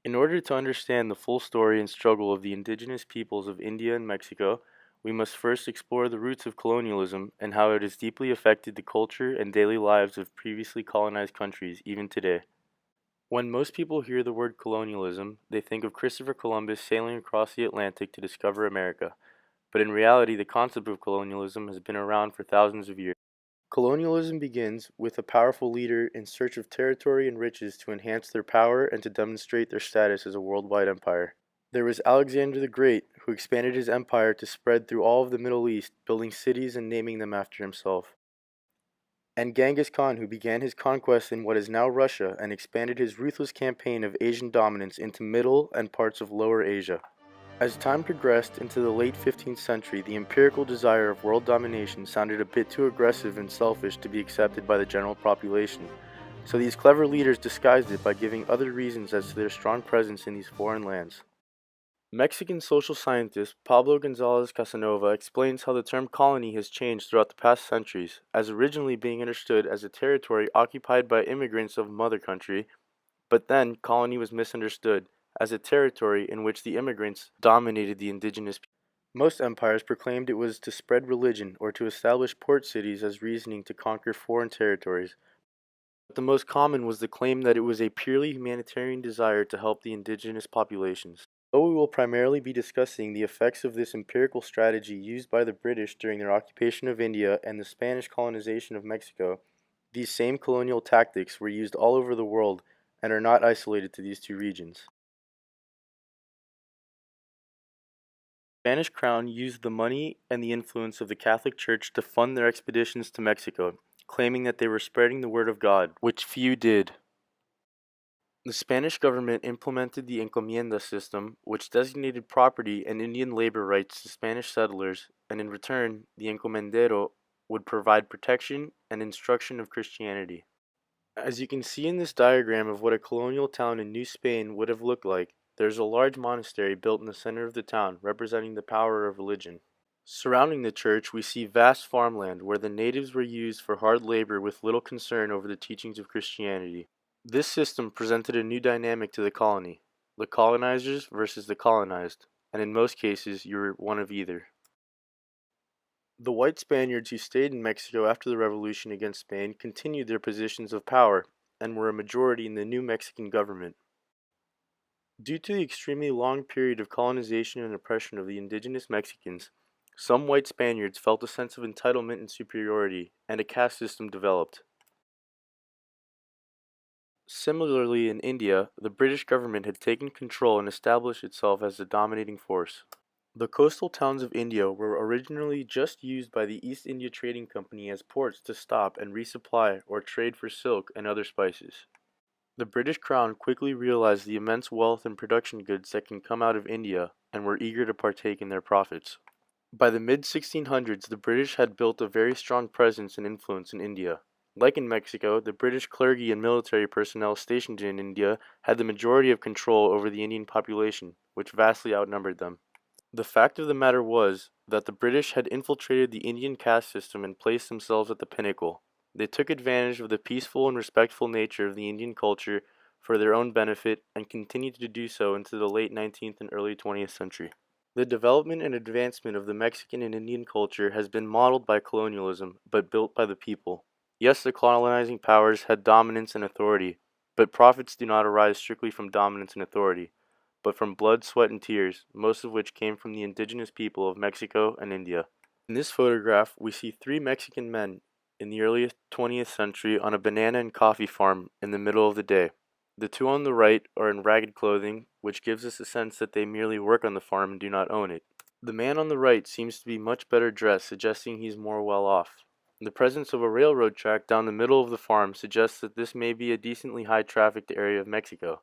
In order to understand the full story and struggle of the indigenous peoples of India and Mexico, we must first explore the roots of colonialism and how it has deeply affected the culture and daily lives of previously colonized countries even today. When most people hear the word colonialism, they think of Christopher Columbus sailing across the Atlantic to discover America, but in reality, the concept of colonialism has been around for thousands of years. Colonialism begins with a powerful leader in search of territory and riches to enhance their power and to demonstrate their status as a worldwide empire. There was Alexander the Great, who expanded his empire to spread through all of the Middle East, building cities and naming them after himself. And Genghis Khan, who began his conquest in what is now Russia and expanded his ruthless campaign of Asian dominance into Middle and parts of Lower Asia. As time progressed into the late 15th century, the empirical desire of world domination sounded a bit too aggressive and selfish to be accepted by the general population. So these clever leaders disguised it by giving other reasons as to their strong presence in these foreign lands. Mexican social scientist Pablo González Casanova explains how the term colony has changed throughout the past centuries, as originally being understood as a territory occupied by immigrants of mother country, but then colony was misunderstood as a territory in which the immigrants dominated the indigenous people. Most empires proclaimed it was to spread religion or to establish port cities as reasoning to conquer foreign territories. But the most common was the claim that it was a purely humanitarian desire to help the indigenous populations. Though we will primarily be discussing the effects of this empirical strategy used by the British during their occupation of India and the Spanish colonization of Mexico, these same colonial tactics were used all over the world and are not isolated to these two regions. The Spanish crown used the money and the influence of the Catholic Church to fund their expeditions to Mexico, claiming that they were spreading the word of God, which few did. The Spanish government implemented the encomienda system, which designated property and Indian labor rights to Spanish settlers, and in return, the encomendero would provide protection and instruction of Christianity. As you can see in this diagram of what a colonial town in New Spain would have looked like, there is a large monastery built in the center of the town, representing the power of religion. Surrounding the church, we see vast farmland where the natives were used for hard labor with little concern over the teachings of Christianity. This system presented a new dynamic to the colony, the colonizers versus the colonized, and in most cases you were one of either. The white Spaniards who stayed in Mexico after the revolution against Spain continued their positions of power and were a majority in the new Mexican government. Due to the extremely long period of colonization and oppression of the indigenous Mexicans, some white Spaniards felt a sense of entitlement and superiority, and a caste system developed. Similarly, in India, the British government had taken control and established itself as the dominating force. The coastal towns of India were originally just used by the East India Trading Company as ports to stop and resupply or trade for silk and other spices. The British Crown quickly realized the immense wealth and production goods that can come out of India and were eager to partake in their profits. By the mid-1600s, the British had built a very strong presence and influence in India. Like in Mexico, the British clergy and military personnel stationed in India had the majority of control over the Indian population, which vastly outnumbered them. The fact of the matter was that the British had infiltrated the Indian caste system and placed themselves at the pinnacle. They took advantage of the peaceful and respectful nature of the Indian culture for their own benefit and continued to do so into the late 19th and early 20th century. The development and advancement of the Mexican and Indian culture has been modeled by colonialism, but built by the people. Yes, the colonizing powers had dominance and authority, but profits do not arise strictly from dominance and authority, but from blood, sweat, and tears, most of which came from the indigenous people of Mexico and India. In this photograph, we see three Mexican men in the early 20th century on a banana and coffee farm in the middle of the day. The two on the right are in ragged clothing, which gives us a sense that they merely work on the farm and do not own it. The man on the right seems to be much better dressed, suggesting he's more well off. The presence of a railroad track down the middle of the farm suggests that this may be a decently high-trafficked area of Mexico.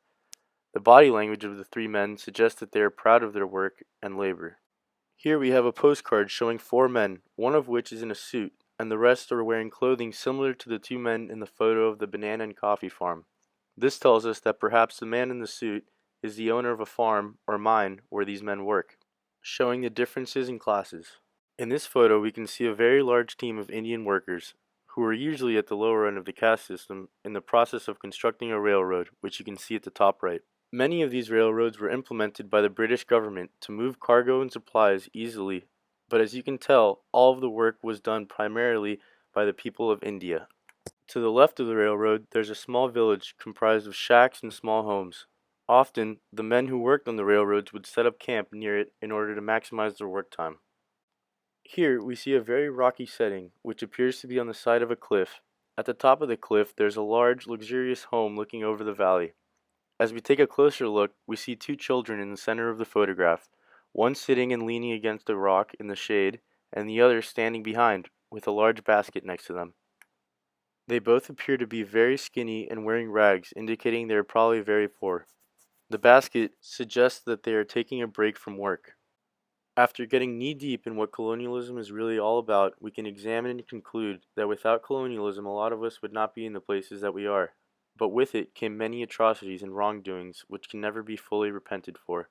The body language of the three men suggests that they are proud of their work and labor. Here we have a postcard showing four men, one of which is in a suit, and the rest are wearing clothing similar to the two men in the photo of the banana and coffee farm. This tells us that perhaps the man in the suit is the owner of a farm or mine where these men work, showing the differences in classes. In this photo we can see a very large team of Indian workers, who are usually at the lower end of the caste system, in the process of constructing a railroad, which you can see at the top right. Many of these railroads were implemented by the British government to move cargo and supplies easily, but as you can tell, all of the work was done primarily by the people of India. To the left of the railroad, there's a small village comprised of shacks and small homes. Often, the men who worked on the railroads would set up camp near it in order to maximize their work time. Here, we see a very rocky setting, which appears to be on the side of a cliff. At the top of the cliff, there's a large, luxurious home looking over the valley. As we take a closer look, we see two children in the center of the photograph, one sitting and leaning against a rock in the shade, and the other standing behind, with a large basket next to them. They both appear to be very skinny and wearing rags, indicating they are probably very poor. The basket suggests that they are taking a break from work. After getting knee-deep in what colonialism is really all about, we can examine and conclude that without colonialism, a lot of us would not be in the places that we are. But with it came many atrocities and wrongdoings which can never be fully repented for.